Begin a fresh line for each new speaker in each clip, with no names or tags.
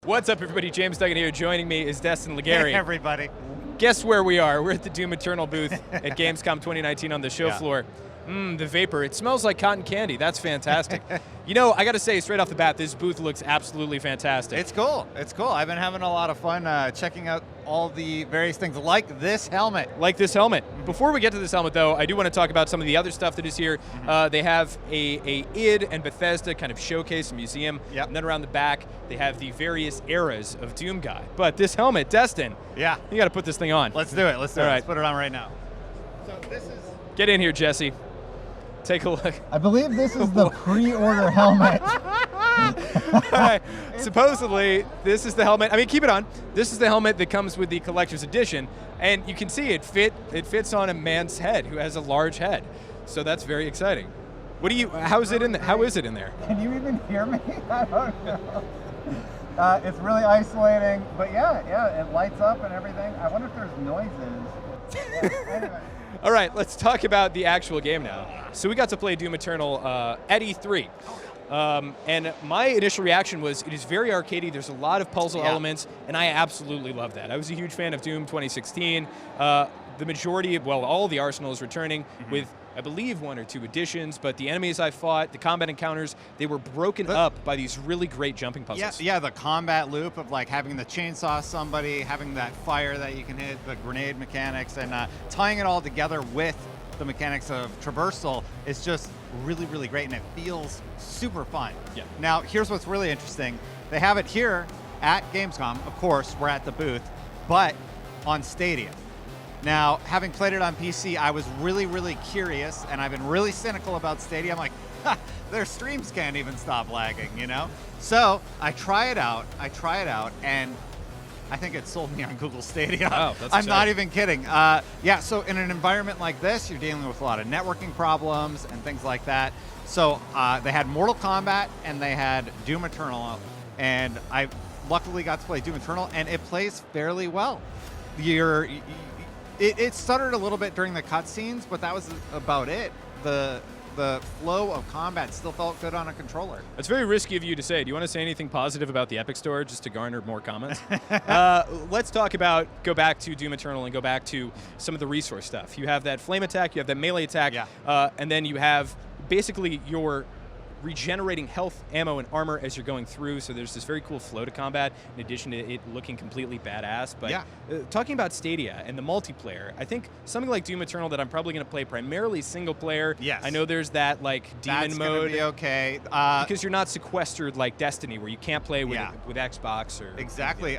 What's up, everybody? James Duggan here. Joining me is Destin Legary.
Hey, everybody.
Guess where we are? We're at the Doom Eternal booth at Gamescom 2019 on the show floor. The vapor. It smells like cotton candy. That's fantastic. You know, I got to say, straight off the bat, this booth looks absolutely fantastic.
It's cool. It's cool. I've been having a lot of fun checking out all the various things, like this helmet.
Like this helmet. Before we get to this helmet, though, I do want to talk about some of the other stuff that is here. They have a id and Bethesda kind of showcase, a museum.
Yep.
And then around the back, they have the various eras of Doom Guy. But this helmet, Destin,
Yeah.
you got to put this thing on.
Let's do it. Let's do
All
it.
right.
Let's put it on right now. So this is...
Get in here, Jesse. Take a look.
I believe this is the pre-order helmet.
Supposedly, this is the helmet. I mean, keep it on. This is the helmet that comes with the collector's edition, and you can see it fits on a man's head who has a large head. So that's very exciting. What do you? How is it in? How is it in there?
Can you even hear me? I don't know. It's really isolating, but yeah, it lights up and everything. I wonder if there's noises. Yeah, anyway.
All right, let's talk about the actual game now. So we got to play Doom Eternal at E3. And my initial reaction was, it is very arcadey. There's a lot of puzzle elements, and I absolutely love that. I was a huge fan of Doom 2016. The majority of, well, all of the arsenal is returning with, I believe, 1 or 2 additions, but the enemies I fought, the combat encounters, they were broken up by these really great jumping puzzles.
Yeah, the combat loop of like having the chainsaw somebody, having that fire that you can hit, the grenade mechanics, and tying it all together with the mechanics of traversal is just really, really great, and it feels super fun.
Yeah.
Now, here's what's really interesting. They have it here at Gamescom. Of course, we're at the booth, but on Stadia. Now, having played it on PC, I was really, really curious, and I've been really cynical about Stadia. I'm like, their streams can't even stop lagging, you know? So I try it out, and I think it sold me on Google Stadia.
Oh, that's
I'm not even kidding. Yeah, so in an environment like this, you're dealing with a lot of networking problems and things like that. So they had Mortal Kombat and they had Doom Eternal, and I luckily got to play Doom Eternal, and it plays fairly well. It stuttered a little bit during the cutscenes, but that was about it. The flow of combat still felt good on a controller.
It's very risky of you to say. Do you want to say anything positive about the Epic Store just to garner more comments? Let's go back to Doom Eternal and go back to some of the resource stuff. You have that flame attack, you have that melee attack, and then you have basically your regenerating health, ammo, and armor as you're going through, so there's this very cool flow to combat, in addition to it looking completely badass. But talking about Stadia and the multiplayer, I think something like Doom Eternal that I'm probably going to play primarily single player.
Yes.
I know there's that like demon
That's
mode.
Gonna be okay.
Because you're not sequestered like Destiny, where you can't play with Xbox or...
Exactly.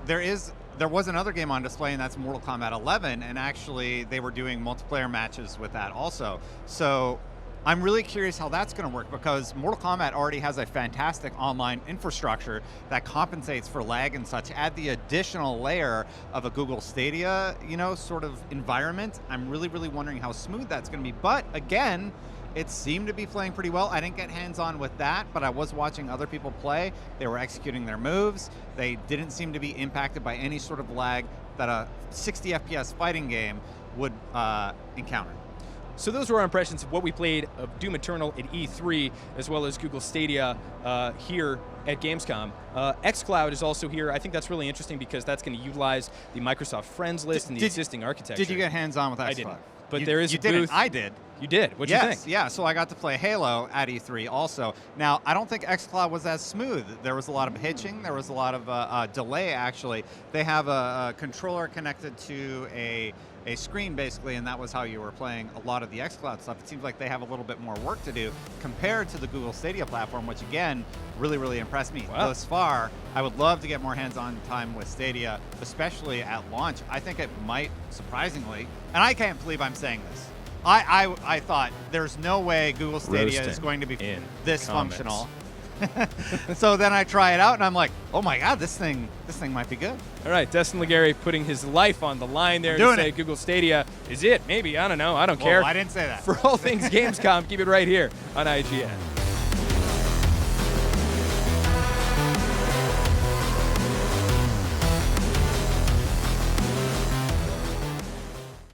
There was another game on display, and that's Mortal Kombat 11, and actually they were doing multiplayer matches with that also. So I'm really curious how that's going to work, because Mortal Kombat already has a fantastic online infrastructure that compensates for lag and such. Add the additional layer of a Google Stadia, sort of environment. I'm really, really wondering how smooth that's going to be. But again, it seemed to be playing pretty well. I didn't get hands-on with that, but I was watching other people play. They were executing their moves. They didn't seem to be impacted by any sort of lag that a 60 FPS fighting game would encounter.
So those were our impressions of what we played of Doom Eternal at E3, as well as Google Stadia here at Gamescom. xCloud is also here. I think that's really interesting because that's going to utilize the Microsoft Friends list and the existing architecture.
Did you get hands-on with xCloud?
I didn't. But there is a
didn't.
booth.
I did.
You did? What'd you think?
Yeah, so I got to play Halo at E3 also. Now, I don't think xCloud was as smooth. There was a lot of hitching. There was a lot of delay, actually. They have a controller connected to a screen, basically, and that was how you were playing a lot of the xCloud stuff. It seems like they have a little bit more work to do compared to the Google Stadia platform, which, again, really, really impressed me thus far. I would love to get more hands-on time with Stadia, especially at launch. I think it might, surprisingly, and I can't believe I'm saying this, I thought there's no way Google Stadia is going to be this functional. So then I try it out, and I'm like, oh my God, this thing might be good.
All right, Destin Legary putting his life on the line there to say Google Stadia is it. Maybe, I don't know, I don't care.
I didn't say that.
For all things Gamescom, keep it right here on IGN.